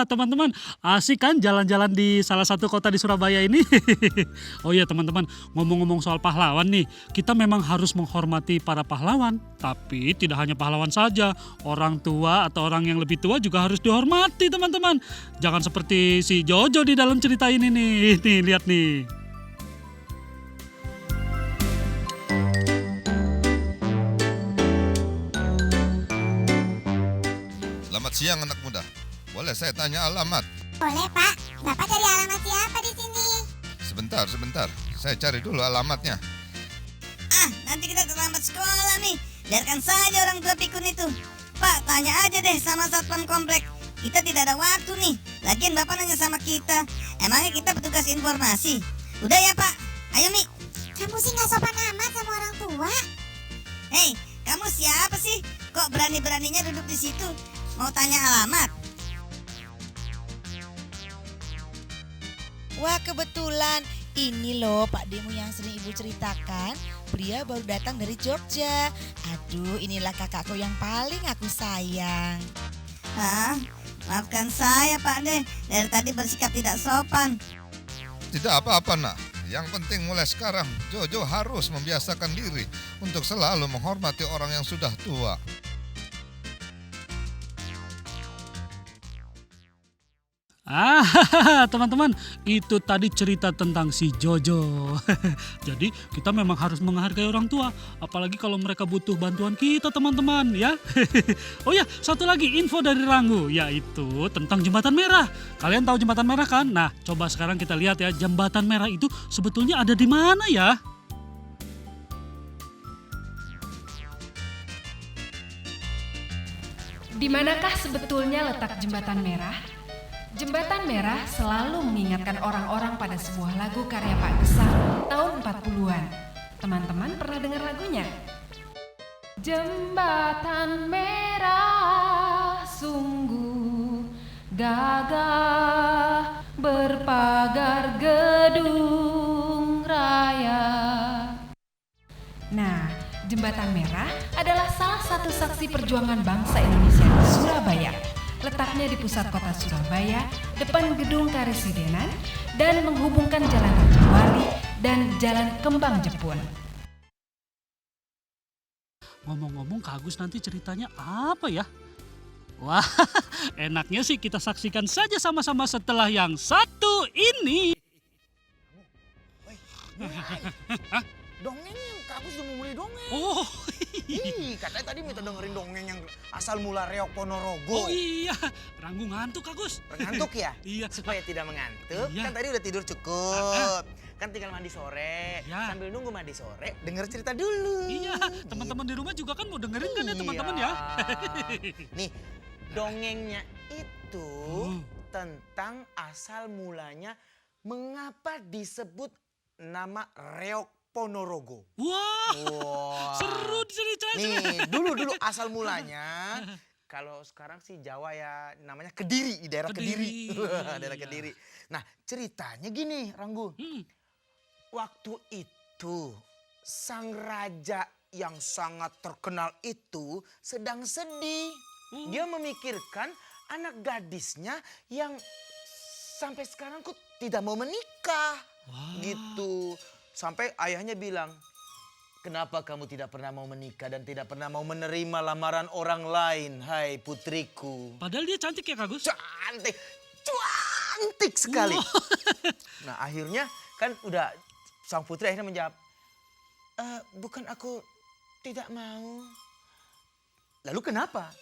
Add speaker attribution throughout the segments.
Speaker 1: Teman-teman, asik kan jalan-jalan di salah satu kota di Surabaya ini? Oh iya teman-teman, ngomong-ngomong soal pahlawan nih, kita memang harus menghormati para pahlawan. Tapi tidak hanya pahlawan saja, orang tua atau orang yang lebih tua juga harus dihormati teman-teman. Jangan seperti si Jojo di dalam cerita ini nih, nih lihat nih.
Speaker 2: Selamat siang anak muda. Boleh saya tanya alamat?
Speaker 3: Boleh Pak, Bapak cari alamat siapa di sini?
Speaker 2: Sebentar. Saya cari dulu alamatnya.
Speaker 4: Nanti kita terlambat sekolah nih. Biarkan saja orang tua pikun itu. Pak, tanya aja deh sama satpam komplek. Kita tidak ada waktu nih. Lagian Bapak nanya sama kita. Emangnya kita petugas informasi? Udah ya Pak, ayo Mi.
Speaker 3: Kamu sih nggak sopan amat sama orang tua.
Speaker 4: Hei, kamu siapa sih? Kok berani-beraninya duduk di situ? Mau tanya alamat?
Speaker 5: Wah kebetulan, ini loh Pak Demu yang sering Ibu ceritakan. Pria baru datang dari Jogja. Aduh, inilah kakakku yang paling aku sayang.
Speaker 4: Maafkan saya Pak De. Dari tadi bersikap tidak sopan.
Speaker 2: Tidak apa-apa nak. Yang penting mulai sekarang Jojo harus membiasakan diri untuk selalu menghormati orang yang sudah tua.
Speaker 1: Teman-teman, itu tadi cerita tentang si Jojo. Jadi kita memang harus menghargai orang tua, apalagi kalau mereka butuh bantuan kita teman-teman ya. Oh ya, satu lagi info dari Ranggu, yaitu tentang Jembatan Merah. Kalian tahu Jembatan Merah kan? Nah, coba sekarang kita lihat ya, Jembatan Merah itu sebetulnya ada di mana ya?
Speaker 6: Di manakah sebetulnya letak Jembatan Merah? Jembatan Merah selalu mengingatkan orang-orang pada sebuah lagu karya Pak Gesang tahun 40-an. Teman-teman pernah dengar lagunya? Jembatan merah sungguh gagah berpagar gedung raya. Nah, Jembatan Merah adalah salah satu saksi perjuangan bangsa Indonesia di Surabaya. Letaknya di pusat kota Surabaya, depan gedung Karesidenan, dan menghubungkan Jalan Raja Wali dan Jalan Kembang Jepun.
Speaker 1: Ngomong-ngomong, Kak Agus nanti ceritanya apa ya? Wah, enaknya sih kita saksikan saja sama-sama setelah yang satu ini.
Speaker 7: Dongeng yang Kak Agus udah mau mulai dongeng.
Speaker 1: Oh,
Speaker 7: Katanya tadi minta dengerin dongeng yang asal mula Reok Ponorogo.
Speaker 1: oh iya, Ranggu ngantuk Kak Agus.
Speaker 7: Ngantuk ya?
Speaker 1: Iya.
Speaker 7: Supaya tidak mengantuk,
Speaker 1: Iya.
Speaker 7: kan tadi udah tidur cukup. Kan tinggal mandi sore.
Speaker 1: Ya.
Speaker 7: Sambil nunggu mandi sore, denger cerita dulu.
Speaker 1: Iya, teman-teman di rumah juga kan mau dengerin kan ya teman-teman ya.
Speaker 7: Nih, dongengnya itu
Speaker 1: Oh.
Speaker 7: tentang asal mulanya mengapa disebut nama Reok Ponorogo.
Speaker 1: Wah,
Speaker 7: Wah.
Speaker 1: seru ceritanya.
Speaker 7: Nih, dulu asal mulanya kalau sekarang sih Jawa ya namanya Kediri, di daerah Kediri. Daerah
Speaker 1: Iya.
Speaker 7: Kediri. Nah, ceritanya gini, Ranggu. Waktu itu sang raja yang sangat terkenal itu sedang sedih. Dia memikirkan anak gadisnya yang sampai sekarang kok tidak mau menikah.
Speaker 1: Wah.
Speaker 7: Gitu. Sampai ayahnya bilang, kenapa kamu tidak pernah mau menikah dan tidak pernah mau menerima lamaran orang lain, hai putriku?
Speaker 1: Padahal dia cantik ya Kak Agus.
Speaker 7: Cantik sekali. Nah akhirnya kan udah sang putri akhirnya menjawab, bukan aku tidak mau. Lalu kenapa?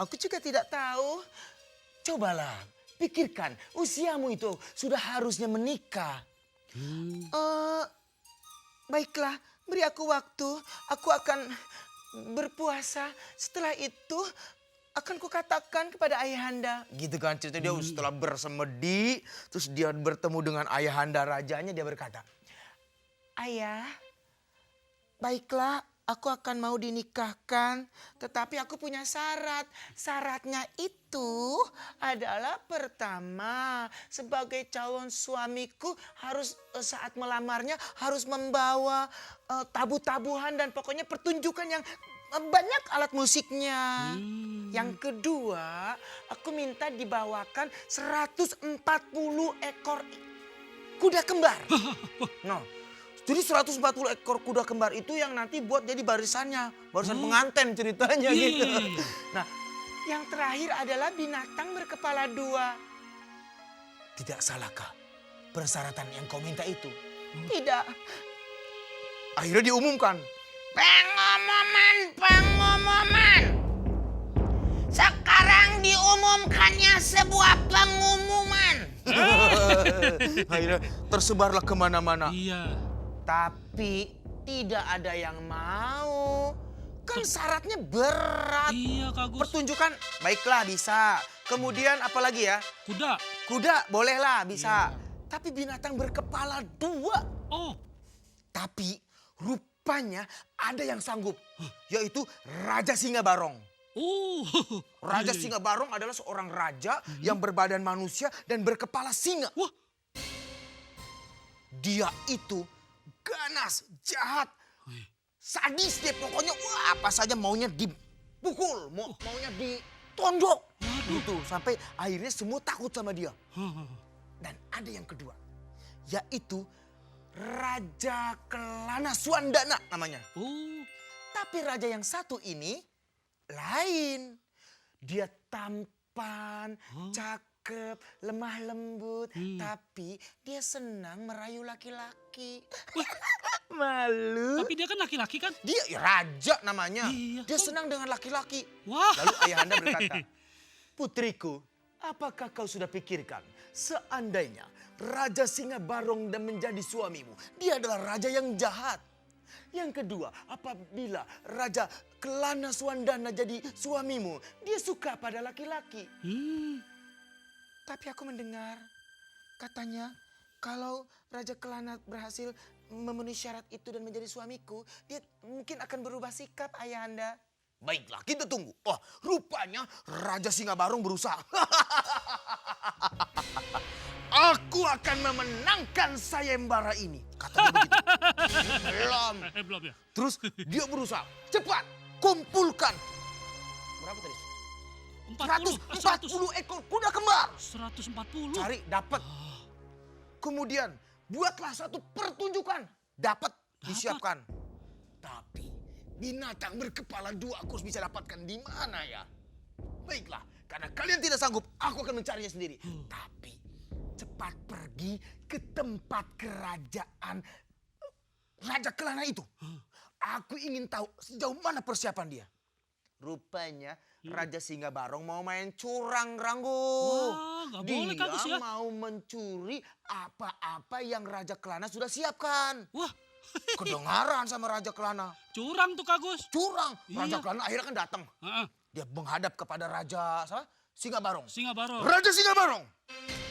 Speaker 7: Aku juga tidak tahu. Cobalah pikirkan, usiamu itu sudah harusnya menikah. Baiklah, beri aku waktu. Aku akan berpuasa. Setelah itu akan kukatakan kepada ayahanda. Gitu kan cerita dia setelah bersemedi. Terus dia bertemu dengan ayahanda rajanya. Dia berkata, ayah, baiklah aku akan mau dinikahkan. Tetapi aku punya syarat. Syaratnya itu adalah pertama, sebagai calon suamiku harus saat melamarnya harus membawa tabu-tabuhan dan pokoknya pertunjukan yang banyak alat musiknya.
Speaker 1: Hmm.
Speaker 7: Yang kedua, aku minta dibawakan 140 ekor kuda kembar. Nah, jadi 140 ekor kuda kembar itu yang nanti buat jadi barisan pengantin ceritanya
Speaker 1: Iya,
Speaker 7: gitu.
Speaker 1: iya, iya.
Speaker 7: Nah, yang terakhir adalah binatang berkepala 2. Tidak salahkah persyaratan yang kau minta itu? Tidak. Akhirnya diumumkan. Pengumuman. Sekarang diumumkannya sebuah pengumuman. Akhirnya tersebarlah kemana-mana.
Speaker 1: Iya.
Speaker 7: Tapi tidak ada yang mau. Kan syaratnya berat.
Speaker 1: Iya Kak Gus.
Speaker 7: Pertunjukan, baiklah bisa. Kemudian apalagi ya?
Speaker 1: Kuda.
Speaker 7: Kuda bolehlah bisa. Tapi binatang berkepala 2.
Speaker 1: Oh.
Speaker 7: Tapi rupanya ada yang sanggup. Yaitu Raja Singa Barong.
Speaker 1: Oh.
Speaker 7: Raja
Speaker 1: Iya, iya.
Speaker 7: Singa Barong adalah seorang raja yang berbadan manusia dan berkepala singa.
Speaker 1: Wah.
Speaker 7: Dia itu ganas, jahat, sadis deh pokoknya. Wah, apa saja maunya dipukul, maunya ditondok. Gitu, sampai akhirnya semua takut sama dia. Dan ada yang kedua, yaitu Raja Kelana Swandana namanya.
Speaker 1: Oh.
Speaker 7: Tapi raja yang satu ini lain. Dia tampan, cakep, lemah lembut. Tapi dia senang merayu laki-laki. Malu.
Speaker 1: Tapi dia kan laki-laki kan?
Speaker 7: Dia ya, raja namanya.
Speaker 1: Iya.
Speaker 7: Dia senang dengan laki-laki.
Speaker 1: Wah.
Speaker 7: Lalu ayahanda berkata, putriku, apakah kau sudah pikirkan seandainya Raja Singa Barong dan menjadi suamimu, dia adalah raja yang jahat. Yang kedua, apabila Raja Kelana Swandana jadi suamimu, dia suka pada laki-laki. Tapi aku mendengar katanya kalau Raja Kelana berhasil memenuhi syarat itu dan menjadi suamiku, dia mungkin akan berubah sikap, ayahanda. Baiklah, kita tunggu. Oh, rupanya Raja Singa Barong berusaha. Aku akan memenangkan sayembara ini, katanya begitu.
Speaker 1: Belum ya?
Speaker 7: Terus dia berusaha, cepat kumpulkan. Berapa tadi? 140 ekor kuda kembar.
Speaker 1: 140.
Speaker 7: Cari, dapat. Kemudian buatlah satu pertunjukan. Dapat, disiapkan. Tapi binatang berkepala 2 aku harus bisa dapatkan di mana ya? Baiklah, karena kalian tidak sanggup, aku akan mencarinya sendiri. Tapi cepat pergi ke tempat kerajaan Raja Kelana itu. Aku ingin tahu sejauh mana persiapan dia. Rupanya Raja Singa Barong mau main curang, Ranggu.
Speaker 1: Wah, nggak boleh, Kak Gus, ya.
Speaker 7: Dia mau mencuri apa-apa yang Raja Kelana sudah siapkan.
Speaker 1: Wah,
Speaker 7: Kedengaran sama Raja Kelana.
Speaker 1: curang tuh Kak Gus.
Speaker 7: Curang. Raja
Speaker 1: Iya.
Speaker 7: Kelana akhirnya kan datang.
Speaker 1: Heeh.
Speaker 7: Dia menghadap kepada Raja Singa Barong.
Speaker 1: Singa Barong.
Speaker 7: Raja Singa Barong,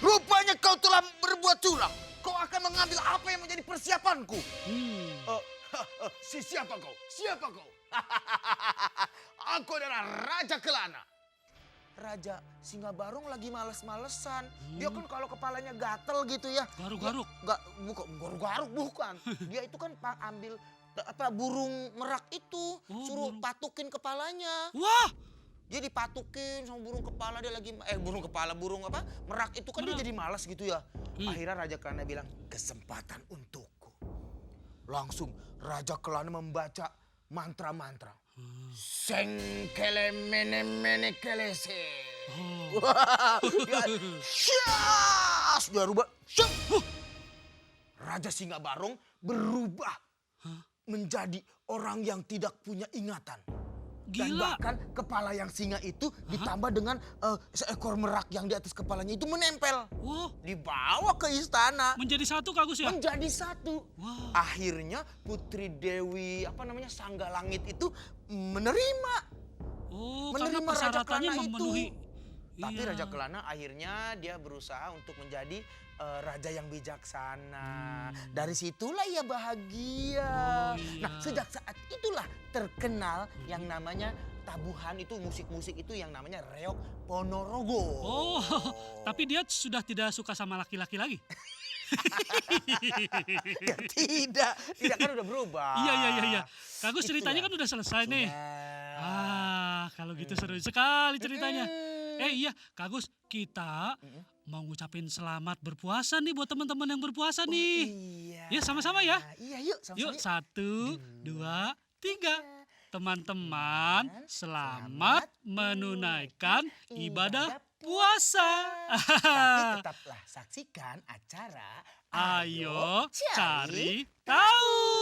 Speaker 7: rupanya kau telah berbuat curang. Kau akan mengambil apa yang menjadi persiapanku. Siapa kau? Siapa kau? Aku adalah Raja Kelana. Raja Singa Barong lagi males-malesan. Dia kan kalau kepalanya gatel gitu ya.
Speaker 1: Garuk-garuk.
Speaker 7: Bukan garuk-garuk bukan. Dia itu kan ambil burung merak itu, suruh
Speaker 1: burung.
Speaker 7: patukin kepalanya.
Speaker 1: Wah,
Speaker 7: Dia dipatukin sama burung kepala, dia lagi burung merak itu kan dia
Speaker 1: Merak.
Speaker 7: jadi malas gitu ya. Akhirnya Raja Kelana bilang, kesempatan untukku. Langsung Raja Kelana membaca mantra-mantra. Sengkele mene mene kelese. Wah, dia rubah. Raja Singa Barong berubah menjadi orang yang tidak punya ingatan. Dan
Speaker 1: gila.
Speaker 7: bahkan kepala yang singa itu ditambah dengan seekor merak yang di atas kepalanya itu menempel.
Speaker 1: Wah,
Speaker 7: Dibawa ke istana.
Speaker 1: menjadi satu Kak Gus ya?
Speaker 7: Menjadi satu.
Speaker 1: Wah.
Speaker 7: Akhirnya Putri Dewi Sangga Langit itu menerima.
Speaker 1: Oh, karena
Speaker 7: Menerima Raja
Speaker 1: persyaratannya
Speaker 7: Kelana itu.
Speaker 1: memenuhi.
Speaker 7: Tapi
Speaker 1: Iya.
Speaker 7: Raja Kelana akhirnya dia berusaha untuk menjadi raja yang bijaksana. Dari situlah ia bahagia.
Speaker 1: Oh, iya.
Speaker 7: Nah, sejak saat itulah terkenal yang namanya tabuhan itu, musik-musik itu yang namanya reok Ponorogo.
Speaker 1: Oh, tapi dia sudah tidak suka sama laki-laki lagi.
Speaker 7: Ya, tidak kan udah berubah.
Speaker 1: Iya. Kak Agus ceritanya kan udah selesai nih. Kalau gitu seru sekali ceritanya. Iya, Kak Agus, kita mau ngucapin selamat berpuasa nih buat teman-teman yang berpuasa nih.
Speaker 7: Iya.
Speaker 1: Ya, sama-sama ya.
Speaker 7: Iya, yuk sama-sama.
Speaker 1: Yuk, 1, 2, 3. Teman-teman, selamat menunaikan ibadah puasa.
Speaker 7: Tapi tetaplah saksikan acara
Speaker 1: Ayo cari tahu.